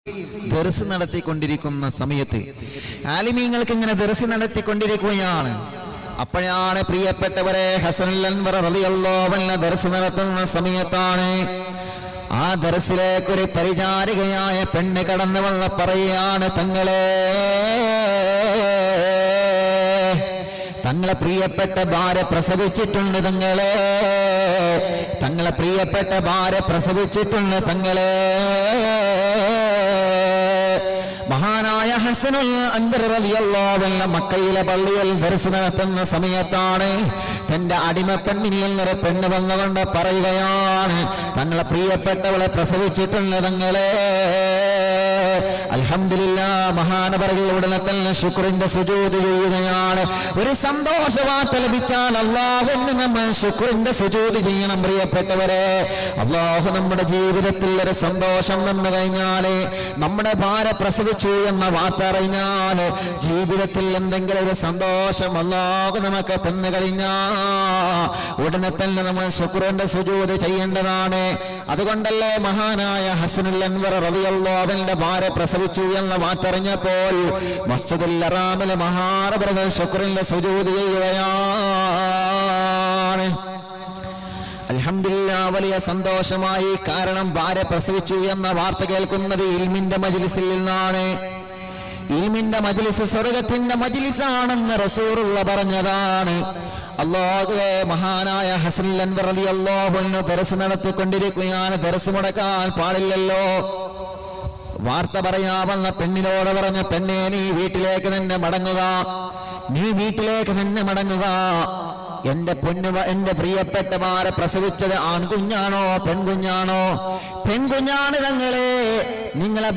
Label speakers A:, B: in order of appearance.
A: ദർസ് നടത്തിക്കൊണ്ടിരിക്കുന്ന സമയത്ത് ആലിമീങ്ങൾക്ക് ഇങ്ങനെ ദർസ് നടത്തിക്കൊണ്ടിരിക്കുകയാണ്. അപ്പോഴാണ് പ്രിയപ്പെട്ടവരെ ഹസനുൽ അൻവർ റളിയല്ലാഹു അൻഹു ദർസ് നടത്തുന്ന സമയത്താണ് ആ ദർസിലേക്ക് ഒരു പരിചാരികയായ പെണ്ണ് കടന്നു വന്ന് പറയുകയാണ്, തങ്ങളെ പ്രിയപ്പെട്ട ഭാര്യ പ്രസവിച്ചിട്ടുണ്ട്, തങ്ങളെ പ്രിയപ്പെട്ട ഭാര്യ പ്രസവിച്ചിട്ടുണ്ട്. മഹാനായ ഹസനുൽ അൻവർ റളിയല്ലാഹു അൻഹു മക്കയിലെ പള്ളിയിൽ ദർസ് നടത്തുന്ന സമയത്താണ് തന്റെ അടിമപ്പെണ്ണിൽ നിന്നൊരു പെണ്ണ് വന്നുകൊണ്ട് പറയുകയാണ്, തങ്ങളെ പ്രിയപ്പെട്ടവളെ പ്രസവിച്ചിട്ടുണ്ട് അൽഹംദുലില്ലാഹ്. മഹാനവറുകൾ ഉടനെ തന്നെ ശുക്രിന്റെ സുജൂദ് ചെയ്യുകയാണ്. ഒരു സന്തോഷ വാർത്ത ലഭിച്ചാൽ അല്ലാഹുവിന് നമ്മൾ ശുക്രിന്റെ സുജൂദ് ചെയ്യണം. പ്രിയപ്പെട്ടവരെ, അല്ലാഹു നമ്മുടെ ജീവിതത്തിൽ ഒരു സന്തോഷം വന്നു കഴിഞ്ഞാൽ, നമ്മുടെ ഭാര്യ പ്രസവിച്ചു എന്ന വാർത്ത അറിഞ്ഞാൽ, ജീവിതത്തിൽ എന്തെങ്കിലും ഒരു സന്തോഷം അല്ലാഹു നമുക്ക് തന്നു കഴിഞ്ഞാൽ ഉടനെ തന്നെ നമ്മൾ ശുക്രിന്റെ സുജൂദ് ചെയ്യേണ്ടതാണ്. അതുകൊണ്ടല്ലേ മഹാനായ ഹസനുൽ അൻവർ റളിയല്ലാഹു അൻഹുവിന്റെ ഭാര്യ പ്രസവിച്ചു എന്ന വാർത്തറിഞ്ഞപ്പോൾ മസ്ജിദുൽ ഹറാമിലെ മഹാനവറുകൾ ശുക്രിന്റെ സുജൂദ് ചെയ്യുകയാണ്. അൽഹംദുലില്ലാഹ്, വലിയ സന്തോഷമായി. കാരണം ഭാര്യ പ്രസവിച്ചു എന്ന വാർത്ത കേൾക്കുന്നത് ഇൽമിന്റെ മജ്ലിസിൽ നിന്നാണ്. ഇൽമിന്റെ മജ്ലിസ് സ്വർഗത്തിന്റെ മജ്ലിസാണെന്ന് റസൂലുള്ളാഹി പറഞ്ഞതാണ്. അല്ലാഹുവേ, മഹാനായ ഹസനുൽ അൻവർ റളിയല്ലാഹു അൻഹു ദർസ് നടത്തിക്കൊണ്ടിരിക്കുകയാണ്. ദർസ് മുടക്കാൻ പാടില്ലല്ലോ. വാർത്ത പറയാമെന്ന പെണ്ണിനോട് പറഞ്ഞ, പെണ്ണെ, നീ വീട്ടിലേക്ക് തന്നെ മടങ്ങുക, നീ വീട്ടിലേക്ക് തന്നെ മടങ്ങുക. എന്റെ പ്രിയപ്പെട്ടമാരെ പ്രസവിച്ചത് ആൺകുഞ്ഞാണോ പെൺകുഞ്ഞാണോ? പെൺകുഞ്ഞാണ്. നിങ്ങളെ